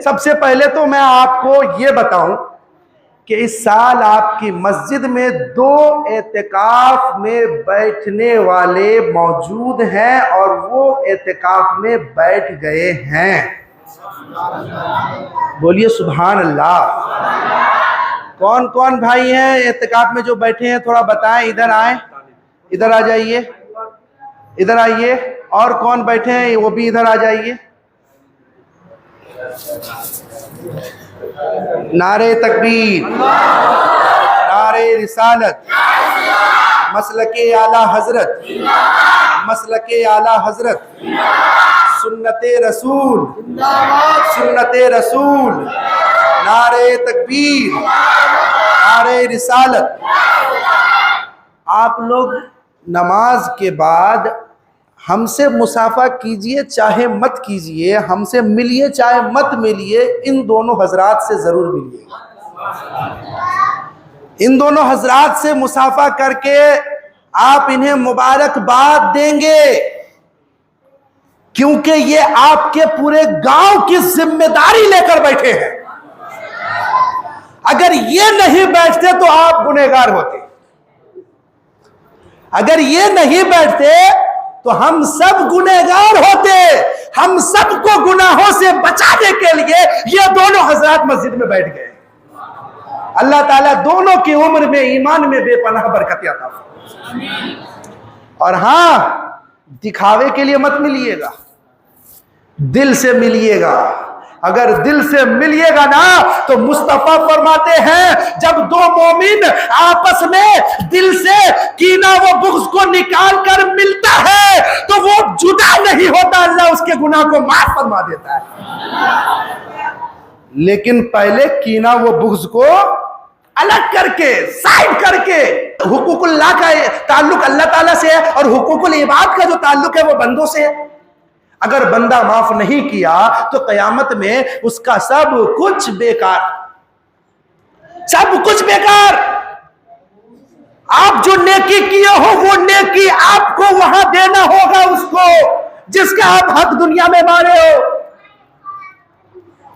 سب سے پہلے تو میں آپ کو یہ بتاؤں کہ اس سال آپ کی مسجد میں 2 اعتکاف میں بیٹھنے والے موجود ہیں اور وہ اعتکاف میں بیٹھ گئے ہیں. بولیے سبحان اللہ. کون کون بھائی ہیں اعتکاف میں جو بیٹھے ہیں؟ تھوڑا بتائیں. ادھر آئیں, ادھر آ جائیے, ادھر آئیے. اور کون بیٹھے ہیں وہ بھی ادھر آ جائیے. نعرہ تکبیر, نعرہ رسالت, مسلک اعلی حضرت, مسلک اعلی حضرت, سنت رسول, سنت رسول, نعرہ تکبیر, نعرہ رسالت. آپ لوگ نماز کے بعد ہم سے مصافحہ کیجئے چاہے مت کیجئے, ہم سے ملیے چاہے مت ملیے, ان دونوں حضرات سے ضرور ملیے گا. ان دونوں حضرات سے مصافحہ کر کے آپ انہیں مبارکباد دیں گے, کیونکہ یہ آپ کے پورے گاؤں کی ذمہ داری لے کر بیٹھے ہیں. اگر یہ نہیں بیٹھتے تو آپ گنہگار ہوتے. اگر یہ نہیں بیٹھتے تو ہم سب گنہگار ہوتے. ہم سب کو گناہوں سے بچانے کے لیے یہ دونوں حضرات مسجد میں بیٹھ گئے. اللہ تعالیٰ دونوں کی عمر میں ایمان میں بے پناہ برکت عطا فرمائے. اور ہاں, دکھاوے کے لیے مت ملیے گا, دل سے ملیے گا. اگر دل سے ملیے گا نا تو مصطفیٰ فرماتے ہیں جب 2 مومن آپس میں دل سے کینہ و بغض کو نکال کر ملتا ہے تو وہ جدا نہیں ہوتا, اللہ اس کے گناہ کو معاف فرما دیتا ہے. لیکن پہلے کینہ و بغض کو الگ کر کے, سائڈ کر کے, حقوق اللہ کا تعلق اللہ تعالیٰ سے ہے اور حقوق العباد کا جو تعلق ہے وہ بندوں سے ہے. اگر بندہ معاف نہیں کیا تو قیامت میں اس کا سب کچھ بیکار, سب کچھ بیکار. آپ جو نیکی کیے ہو وہ نیکی آپ کو وہاں دینا ہوگا اس کو جس کا آپ حق دنیا میں مارے ہو,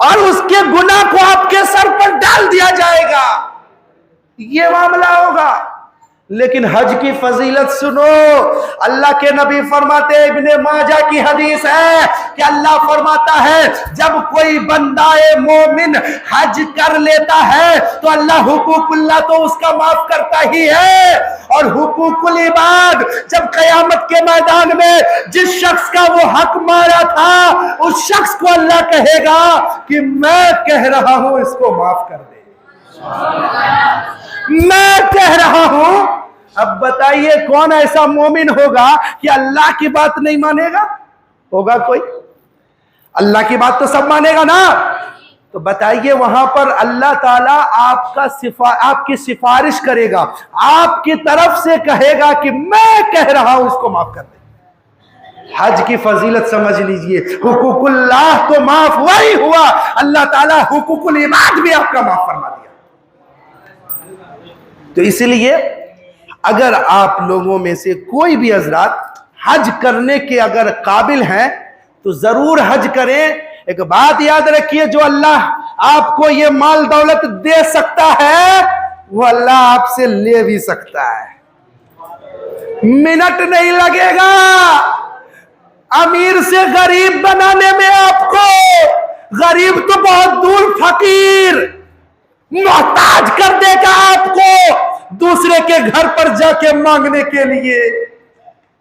اور اس کے گناہ کو آپ کے سر پر ڈال دیا جائے گا. یہ معاملہ ہوگا. لیکن حج کی فضیلت سنو. اللہ کے نبی فرماتے ہیں, ابن ماجہ کی حدیث ہے کہ اللہ فرماتا ہے جب کوئی بندہ مومن حج کر لیتا ہے تو اللہ حقوق اللہ تو اس کا معاف کرتا ہی ہے, اور حقوق العباد جب قیامت کے میدان میں جس شخص کا وہ حق مارا تھا اس شخص کو اللہ کہے گا کہ میں کہہ رہا ہوں اس کو معاف کر دے, میں کہہ رہا ہوں. اب بتائیے کون ایسا مومن ہوگا کہ اللہ کی بات نہیں مانے گا؟ ہوگا کوئی؟ اللہ کی بات تو سب مانے گا نا. تو بتائیے وہاں پر اللہ تعالیٰ آپ کی سفارش کرے گا, آپ کی طرف سے کہے گا کہ میں کہہ رہا ہوں اس کو معاف کر دے. حج کی فضیلت سمجھ لیجئے. حقوق اللہ تو معاف وہی ہوا, اللہ تعالیٰ حقوق العباد بھی آپ کا معاف فرما دیا. تو اس لیے اگر آپ لوگوں میں سے کوئی بھی حضرات حج کرنے کے اگر قابل ہیں تو ضرور حج کریں. ایک بات یاد رکھیے, جو اللہ آپ کو یہ مال دولت دے سکتا ہے وہ اللہ آپ سے لے بھی سکتا ہے. منٹ نہیں لگے گا امیر سے غریب بنانے میں آپ کو. غریب تو بہت دور فقیر محتاج کر دے گا آپ کو دوسرے کے گھر پر جا کے مانگنے کے لیے.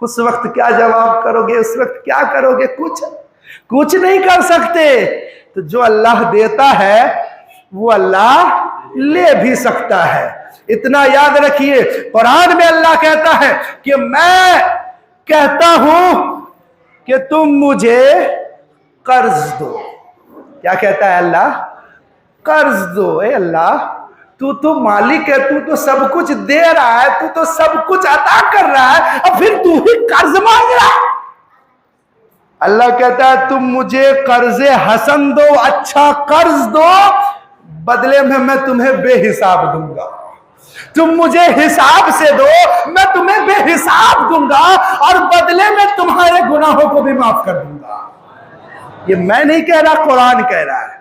اس وقت کیا جواب کرو گے؟ اس وقت کیا کرو گے؟ کچھ نہیں کر سکتے. تو جو اللہ دیتا ہے وہ اللہ لے بھی سکتا ہے. اتنا یاد رکھیے, قرآن میں اللہ کہتا ہے کہ میں کہتا ہوں کہ تم مجھے قرض دو. کیا کہتا ہے اللہ؟ قرض دو. اے اللہ تو مالک ہے, تو سب کچھ دے رہا ہے, تو سب کچھ عطا کر رہا ہے, اور پھر تو ہی قرض مانگ رہا ہے. اللہ کہتا ہے تم مجھے قرض حسن دو, اچھا قرض دو, بدلے میں تمہیں بے حساب دوں گا. تم مجھے حساب سے دو, میں تمہیں بے حساب دوں گا, اور بدلے میں تمہارے گناہوں کو بھی معاف کر دوں گا. یہ میں نہیں کہہ رہا, قرآن کہہ رہا ہے.